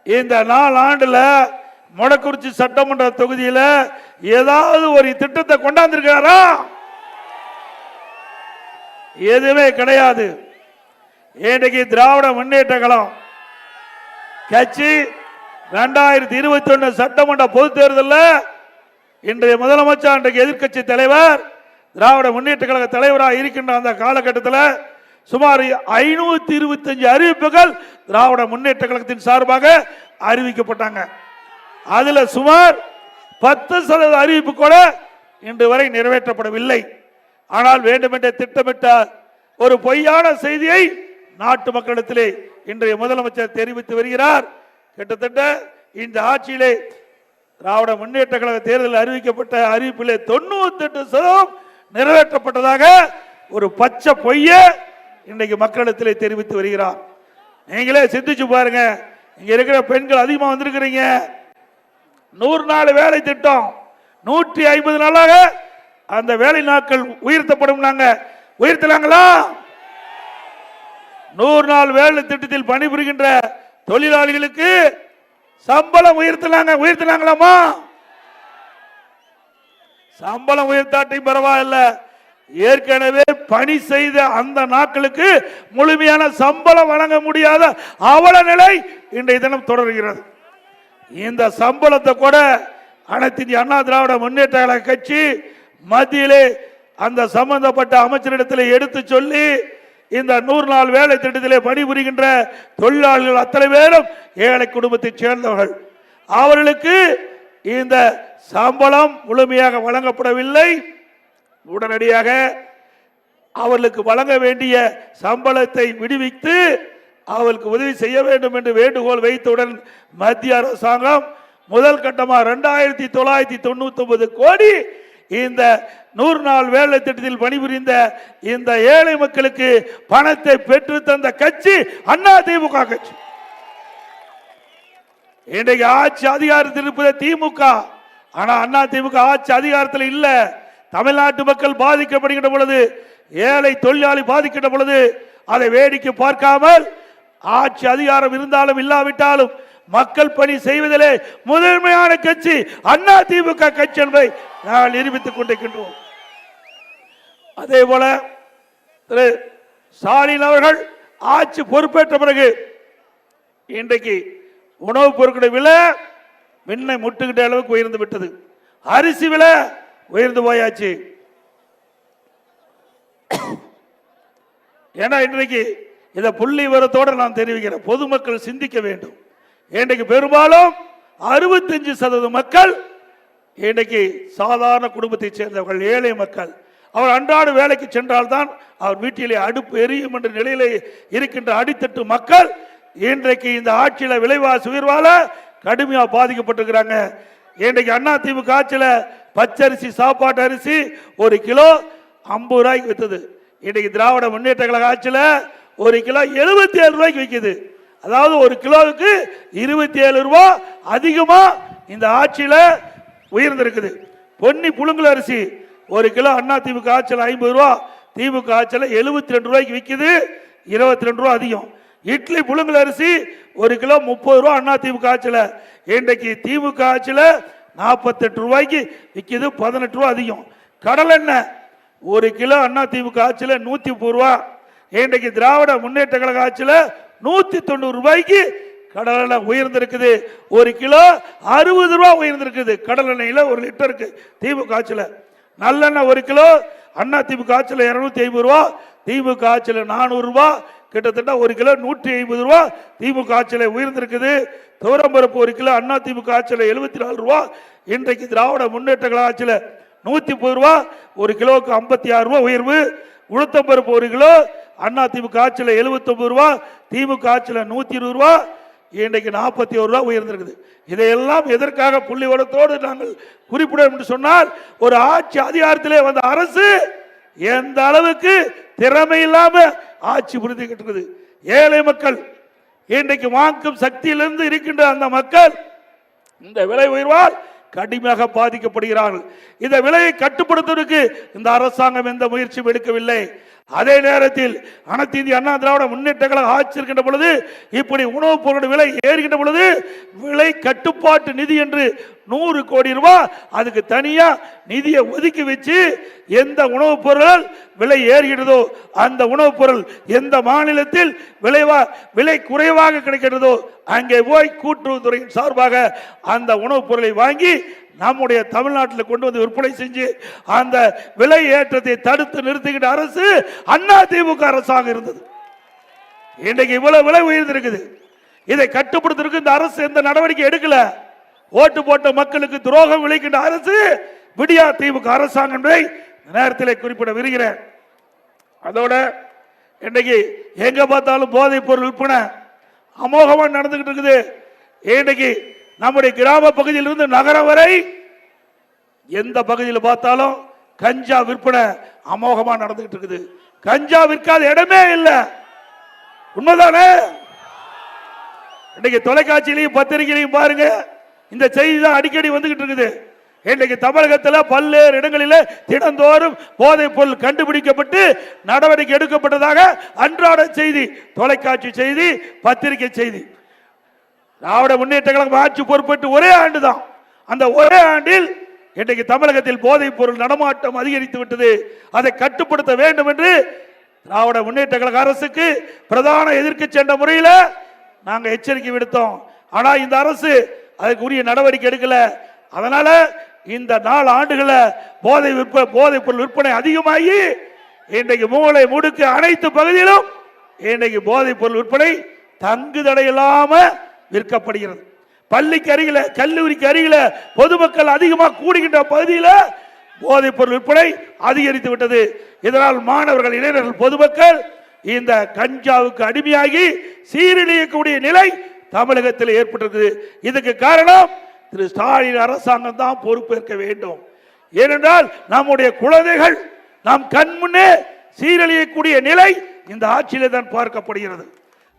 இந்த 4 ஆண்டுல மொடக்குறிச்சி சட்டமன்ற தொகுதியில ஏதாவது ஒரு திட்டத்தை கொண்டாந்திருக்காரா? எதுவுமே கிடையாது. இன்றைக்கு திராவிட முன்னேற்ற கழகம் கட்சி 2021 சட்டமன்ற பொது தேர்தலில் இன்றைய முதலமைச்சர், இன்றைக்கு எதிர்கட்சி தலைவர், திராவிட முன்னேற்ற கழக தலைவராக இருக்கின்ற அந்த காலகட்டத்தில் சுமார் 525 அறிவிப்புகள் திராவிட முன்னேற்ற கழகத்தின் சார்பாக அறிவிக்கப்பட்டாங்க. அதுல சுமார் 10% அறிவிப்பு கூட இன்று வரை நிறைவேற்றப்படவில்லை. ஆனால் வேண்டுமென்றே திட்டமிட்ட ஒரு பொய்யான செய்தியை நாட்டு மக்களிடத்திலே இன்றைய முதலமைச்சர் தெரிவித்து வருகிறார். கிட்டத்தட்ட இந்த ஆட்சியிலே திராவிட முன்னேற்ற கழக தேர்தலில் அறிவிக்கப்பட்ட அறிவிப்பிலே 98% நிறைவேற்றப்பட்டதாக ஒரு பச்சை பொய்ய இன்றைக்கு மக்களிடத்திலே தெரிவித்து வருகிறார். நீங்களே சிந்திச்சு பாருங்க. இங்க இருக்கிற பெண்கள் அதிகமா வந்திருக்கிறீங்க. 100 நாள் வேலை திட்டம் 150 நாளாக அந்த வேலை நாட்கள் உயர்த்தப்படும். நாங்க உயர்த்தலாங்களா? 100 நாள் வேலை திட்டத்தில் பணிபுரிகின்ற தொழிலாளிகளுக்கு சம்பளம் உயர்த்தலாங்களாமா? சம்பளம் உயர்த்தாட்டி பரவாயில்ல, ஏற்கனவே பணி செய்த அந்த நாட்களுக்கு முழுமையான சம்பளம் வழங்க முடியாத அவல நிலை இன்றைய தினம் தொடர்கிறது. இந்த சம்பளத்தை கூட அனைத்து இந்திய அண்ணா திராவிட முன்னேற்ற கழக கட்சி மத்தியிலே அந்த சம்பந்தப்பட்ட அமைச்சரிடத்தில் எடுத்து சொல்லி இந்த 100 நாள் வேலை திட்டத்திலே பணிபுரிகின்ற தொழிலாளர்கள் அத்தனை பேரும் ஏழை குடும்பத்தை சேர்ந்தவர்கள். அவர்களுக்கு இந்த சம்பளம் முழுமையாக வழங்கப்படவில்லை. உடனடியாக அவர்களுக்கு வழங்க வேண்டிய சம்பளத்தை விடுவித்து அவர்களுக்கு உதவி செய்ய வேண்டும் என்று வேண்டுகோள் வைத்தவுடன் மத்திய அரசாங்கம் முதல் கட்டமாக 2999 கோடி இந்த 100 நாள் வேலை திட்டத்தில் பணிபுரிந்த இந்த ஏழை மக்களுக்கு பணத்தை பெற்று தந்த கட்சி அதிமுக கட்சி. இன்றைக்கு ஆட்சி அதிகாரத்தில் இருப்பது திமுக. ஆனா அதிமுக ஆட்சி அதிகாரத்தில் இல்ல. தமிழ்நாட்டு மக்கள் பாதிக்கப்படுகின்ற பொழுது, ஏழை தொழிலாளி பாதிக்கின்ற பொழுது அதை வேடிக்கை பார்க்காமல் ஆட்சி அதிகாரம் இருந்தாலும் இல்லாவிட்டாலும் மக்கள் பணி செய்வதிலே முதன்மையான கட்சி அதிமுக கட்சி என்பதை நாங்கள் நிரூபித்துக் கொண்டிருக்கின்றோம். அதே போல திரு ஸ்டாலின் அவர்கள் ஆட்சி பொறுப்பேற்ற பிறகு இன்றைக்கு உணவுப் பொருட்களுடைய விலை விண்ணை முட்டுகின்ற அளவுக்கு உயர்ந்து விட்டது. அரிசி விலை உயர்ந்து போயாச்சு. ஏன்னா இன்றைக்கு இதை புள்ளி விவரத்தோடு நான் தெரிவிக்கிறேன், பொதுமக்கள் சிந்திக்க வேண்டும். இன்றைக்கு பெரும்பாலும் 65% மக்கள் இன்றைக்கு சாதாரண குடும்பத்தை சேர்ந்தவர்கள், ஏழை மக்கள். அவர் அன்றாட வேலைக்கு சென்றால்தான் அவர் வீட்டிலே அடுப்பு எரியும் என்ற நிலையிலே இருக்கின்ற அடித்தட்டு மக்கள் இன்றைக்கு இந்த ஆட்சியில் விலைவாசி உயர்வால கடுமையாக பாதிக்கப்பட்டிருக்கிறாங்க. இன்றைக்கு அதிமுக ஆட்சியில் பச்சரிசி சாப்பாட்டு அரிசி 1 கிலோ 50 ரூபாய்க்கு வித்தது. இன்றைக்கு திராவிட முன்னேற்ற கழக ஆட்சியில் 1 கிலோ 77 ரூபாய்க்கு விற்குது. அதாவது 1 கிலோவுக்கு 27 ரூபாய் அதிகமா இந்த ஆட்சியில் உயர்ந்திருக்குது. பொன்னி புழுங்கல் அரிசி 1 கிலோ அதிமுக ஆட்சியில் 50 ரூபாய், திமுக ஆட்சியில் 72 ரூபாய்க்கு விற்குது, 22 ரூபாய் அதிகம். இட்லி புழுங்கல் அரிசி 1 கிலோ 30 ரூபாய் அதிமுக ஆட்சியில், இன்றைக்கு திமுக ஆட்சியில் 48 ரூபாய்க்கு விற்குது, 18 ரூபாய் அதிகம். கடல் எண்ணெய் 1 கிலோ அதிமுக ஆட்சியில் 130 ரூபாய், இன்றைக்கு திராவிட முன்னேற்ற கழக ஆட்சியில் 190 ரூபாய்க்கு கடல் எண்ணெய் உயர்ந்திருக்குது. 1 கிலோ 60 ரூபாய் உயர்ந்திருக்குது கடல் எண்ணெயில 1 லிட்டருக்கு திமுக ஆட்சியில். நல்லெண்ணெய் 1 கிலோ அதிமுக ஆட்சியில் 250 ரூபாய், திமுக ஆட்சியில் 400 ரூபாய், கிட்டத்தட்ட 1 கிலோ 150 ரூபாய் திமுக ஆட்சியில் உயர்ந்திருக்குது. துவரம்பருப்பு 1 கிலோ அதிமுக ஆட்சியில் 74 ரூபாய், இன்றைக்கு திராவிட முன்னேற்ற கழக ஆட்சியில் 130 ரூபாய், 1 கிலோவுக்கு 56 ரூபாய் உயர்வு. உளுத்தம்பருப்பு 1 கிலோ அதிமுக ஆட்சியில் 79 ரூபாய், திமுக ஆட்சியில் 120 ரூபாய், இன்றைக்கு 41 ரூபாய் உயர்ந்திருக்குது. இதையெல்லாம் எதற்காக புள்ளி விவரத்தோடு நாங்கள் குறிப்பிட என்று சொன்னால், ஒரு ஆட்சி அதிகாரத்திலே வந்த அரசு எந்த அளவுக்கு திறமை இல்லாம ஆட்சி புரிந்துகிட்டு இருக்குது. ஏழை மக்கள் இன்றைக்கு வாங்கும் சக்தியிலிருந்து இருக்கின்ற அந்த மக்கள் இந்த விலை உயர்வால் கடுமையாக பாதிக்கப்படுகிறார்கள். இந்த விலையை கட்டுப்படுத்துவதற்கு இந்த அரசாங்கம் எந்த முயற்சியும் எடுக்கவில்லை. அதே நேரத்தில் அனைத்து இந்திய அண்ணா திராவிட முன்னேற்ற கழக ஆட்சி இருக்கின்ற பொழுது இப்படி உணவுப் பொருட்கள் விலை ஏறுகின்ற பொழுது விலை கட்டுப்பாட்டு நிதி என்று 100 கோடி ரூபாய் அதுக்கு தனியா நிதியை ஒதுக்கி வச்சு எந்த உணவுப் பொருள் விலை ஏறுகிறதோ அந்த உணவுப் பொருள் எந்த மாநிலத்தில் விலை குறைவாக கிடைக்கிறதோ அங்கே போய் கூட்டுறவுத்துறையின் சார்பாக அந்த உணவுப் பொருளை வாங்கி நம்முடைய தமிழ்நாட்டில் கொண்டு வந்து விற்பனை செஞ்சு அந்த விலை ஏற்றத்தை தடுத்து நிறுத்துகின்ற அரசு அதிமுக அரசாக இருந்தது. இன்றைக்கு இவ்வளவு விலை உயர்ந்திருக்குது. இதை கட்டுப்படுத்துவதற்கு இந்த அரசு எந்த நடவடிக்கை எடுக்கல. ஓட்டு போட்ட மக்களுக்கு துரோகம் விளைக்கின்ற அரசு விடியா திமுக அரசாங்கம் என்பதை நேரத்தில் குறிப்பிட விரும்புகிறேன். அதோட இன்றைக்கு எங்க பார்த்தாலும் போதைப் பொருள் விற்பனை அமோகமா நடந்துகிட்டு இருக்குது. இன்றைக்கு நம்முடைய கிராம பகுதியில் இருந்து நகரம் வரை எந்த பகுதியில் பார்த்தாலும் கஞ்சா விற்பனை அமோகமா நடந்துகிட்டு இருக்குது. கஞ்சா விற்காத இடமே இல்லை. உண்மைதானே? இன்னைக்கு தொலைக்காட்சியிலையும் பத்திரிகையிலையும் பாருங்க, இந்த செய்தி தான் அடிக்கடி வந்துகிட்டு இருக்குது. இன்றைக்கு தமிழகத்தில் பல்வேறு இடங்களில் தினந்தோறும் போதைப் பொருள் கண்டுபிடிக்கப்பட்டு நடவடிக்கை எடுக்கப்பட்டதாக அன்றாட செய்தி, தொலைக்காட்சி செய்தி, பத்திரிகை செய்தி. திராவிட முன்னேற்ற கழகம் ஆட்சி பொறுப்பேற்று ஒரே ஆண்டு தான். அந்த ஒரே ஆண்டில் இன்றைக்கு தமிழகத்தில் போதைப் பொருள் நடமாட்டம் அதிகரித்து விட்டது. அதை கட்டுப்படுத்த வேண்டும் என்று திராவிட முன்னேற்ற கழக அரசுக்கு பிரதான எதிர்க்கட்சி என்ற முறையில் நாங்கள் எச்சரிக்கை விடுத்தோம். ஆனால் இந்த அரசு அதுக்கு உரிய நடவடிக்கை எடுக்கல. அதனால இந்த 4 ஆண்டுகளில் போதைப் பொருள் விற்பனை அதிகமாகி இன்றைக்கு மூளை முடுக்க அனைத்து பகுதியிலும் இன்றைக்கு போதைப் பொருள் விற்பனை தங்கு தடையில்லாம விற்கப்படுகிறது. பள்ளிக்கு அருகில, கல்லூரிக்கு அருகில பொதுமக்கள் அதிகமாக கூடுகின்ற பகுதியில் போதைப் பொருள் விற்பனை அதிகரித்து விட்டது. இதனால் மாணவர்கள், இளைஞர்கள், பொதுமக்கள் இந்த கஞ்சாவுக்கு அடிமையாகி சீரழியக்கூடிய நிலை தமிழகத்தில் ஏற்பட்டிருக்குது. இதுக்கு காரணம் திரு ஸ்டாலின் அரசாங்கம் தான் பொறுப்பேற்க வேண்டும். ஏனென்றால் நம்முடைய குழந்தைகள் நம் கண் முன்னே சீரழியக்கூடிய நிலை இந்த ஆட்சியிலே தான் பார்க்கப்படுகிறது.